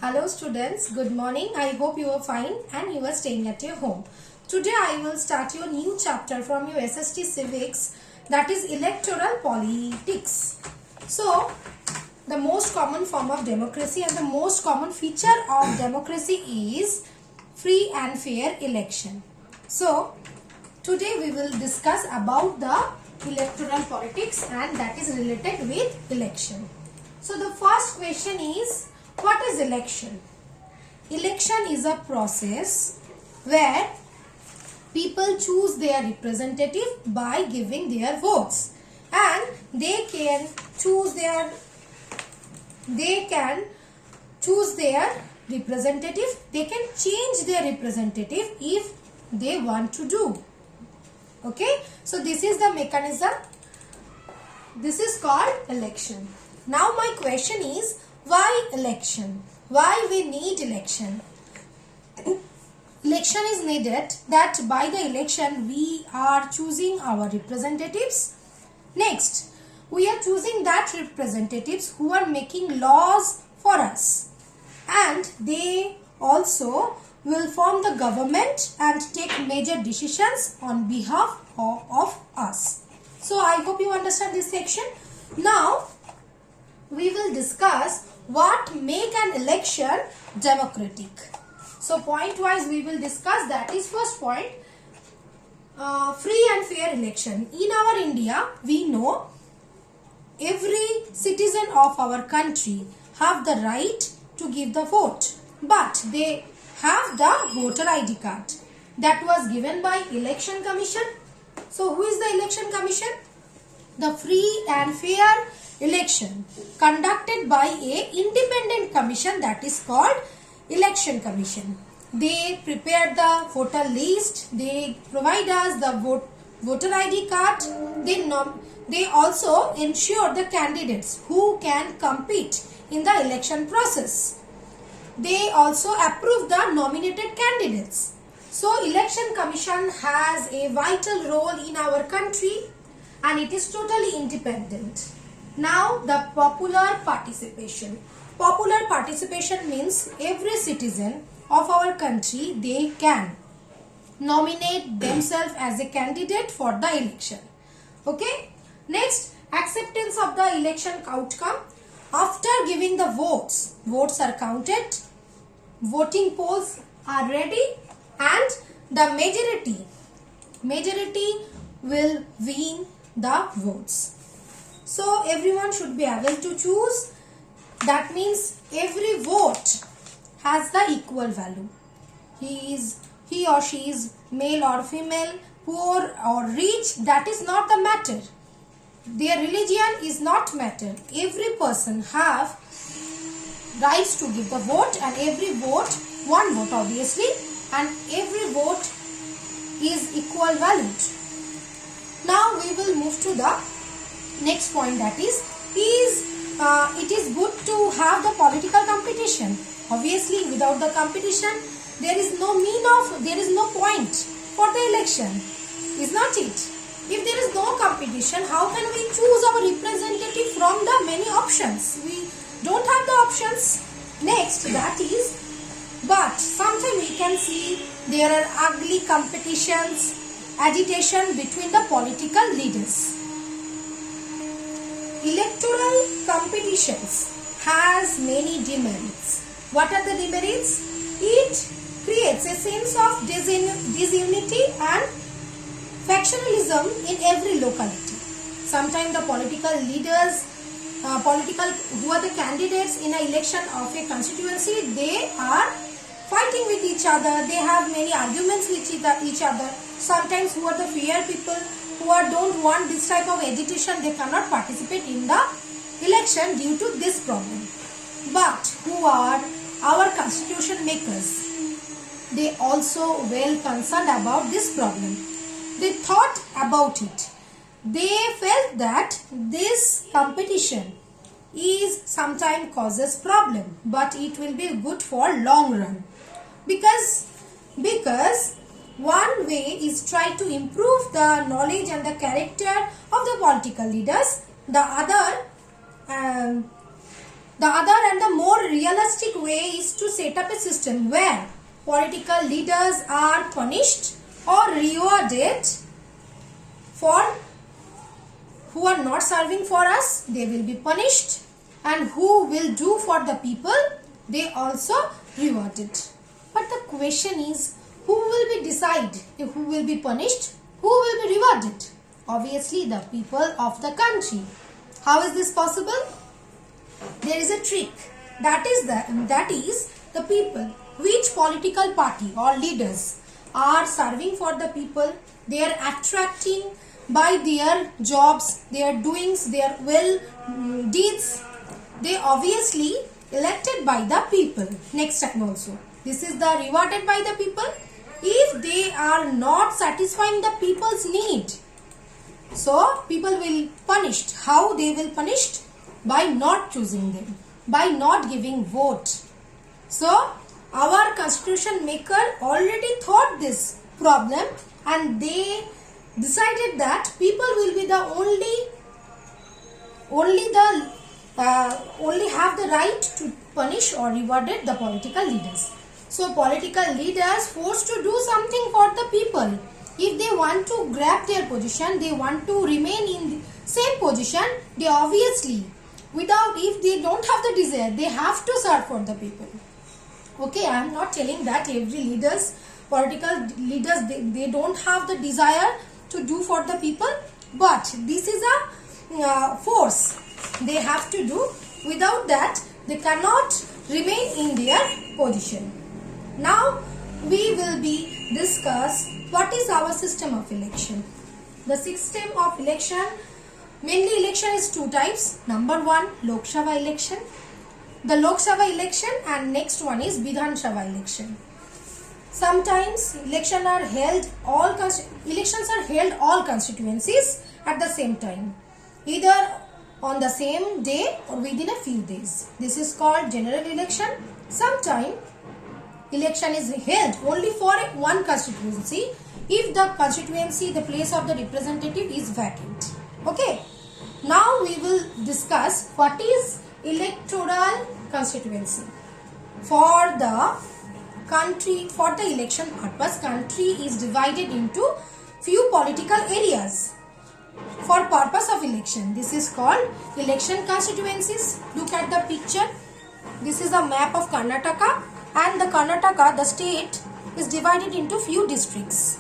Hello students, good morning. I hope you are fine and you are staying at your home. Today I will start your new chapter from your SST Civics, that is electoral politics. So, the most common form of democracy and the most common feature of democracy is free and fair election. So, today we will discuss about the electoral politics and that is related with election. So, the first question is, what is election? Election is a process where people choose their representative by giving their votes, and they can choose their representative. They can change their representative if they want to do. Okay, so this is the mechanism. This is called election. Now my question is, why election? Why we need election? Election is needed that by the election we are choosing our representatives. Next, we are choosing that representatives who are making laws for us, and they also will form the government and take major decisions on behalf of us. So I hope you understand this section. Now we will discuss what make an election democratic. So point wise we will discuss. That is first point, free and fair election. In our India, we know every citizen of our country have the right to give the vote, but they have the voter ID card that was given by Election Commission. So who is the Election Commission? The free and fair election conducted by a independent commission, that is called Election Commission. They prepare the voter list, they provide us the voter ID card, they also ensure the candidates who can compete in the election process. They also approve the nominated candidates. So Election Commission has a vital role in our country and it is totally independent. Now the popular participation. Popular participation means every citizen of our country, they can nominate themselves as a candidate for the election. Okay. Next, acceptance of the election outcome. After giving the votes are counted, voting polls are ready, and the majority will win the votes. So everyone should be able to choose. That means every vote has the equal value. He or she is male or female, poor or rich, that is not the matter. Their religion is not matter. Every person have rights to give the vote, and every vote, one vote obviously, and every vote is equal valued. Now we will move to the next point, that is it is good to have the political competition. Obviously without the competition there is no point for the election, is not it? If there is no competition, how can we choose our representative from the many options? We don't have the options. Next, that is, but sometimes we can see there are ugly competitions, agitation between the political leaders. Electoral competitions has many demerits. What are the demerits? It creates a sense of disunity and factionalism in every locality. Sometimes the political leaders, who are the candidates in an election of a constituency, they are fighting with each other. They have many arguments with each other. Sometimes who are the fair people who don't want this type of agitation, they cannot participate in the election due to this problem. But who are our constitution makers? They also well concerned about this problem. They thought about it. They felt that this competition is sometimes causes problem, but it will be good for long run. Because one way is try to improve the knowledge and the character of the political leaders. The other and the more realistic way is to set up a system where political leaders are punished or rewarded for who are not serving for us, they will be punished, and who will do for the people, they also rewarded. But the question is, who will be decide who will be punished, who will be rewarded? Obviously the people of the country. How is this possible? There is a trick. That is the people, which political party or leaders are serving for the people, they are attracting by their jobs, their doings, their deeds, they obviously elected by the people. Next time also, this is the rewarded by the people if they are not satisfying the people's need. So people will punished. How they will punished? By not choosing them, by not giving vote. So our constitution maker already thought this problem, and they decided that people will be the only have the right to punish or rewarded the political leaders. So political leaders forced to do something for the people. If they want to grab their position, they want to remain in the same position, they obviously, if they don't have the desire, they have to serve for the people. Okay, I am not telling that every political leaders, they don't have the desire to do for the people, but this is a force they have to do. Without that, they cannot remain in their position. Now we will be discuss what is our system of election. The system of election, mainly election is two types. Number one, Lok Sabha election. The Lok Sabha election, and next one is Vidhan Sabha election. Sometimes elections are held all constituencies at the same time, either on the same day or within a few days. This is called general election. Sometimes election is held only for one constituency if the constituency, the place of the representative is vacant. Okay. Now we will discuss what is electoral constituency. For the country, for the election purpose, country is divided into few political areas for purpose of election. This is called election constituencies. Look at the picture. This is a map of Karnataka, and the Karnataka, the state, is divided into few districts.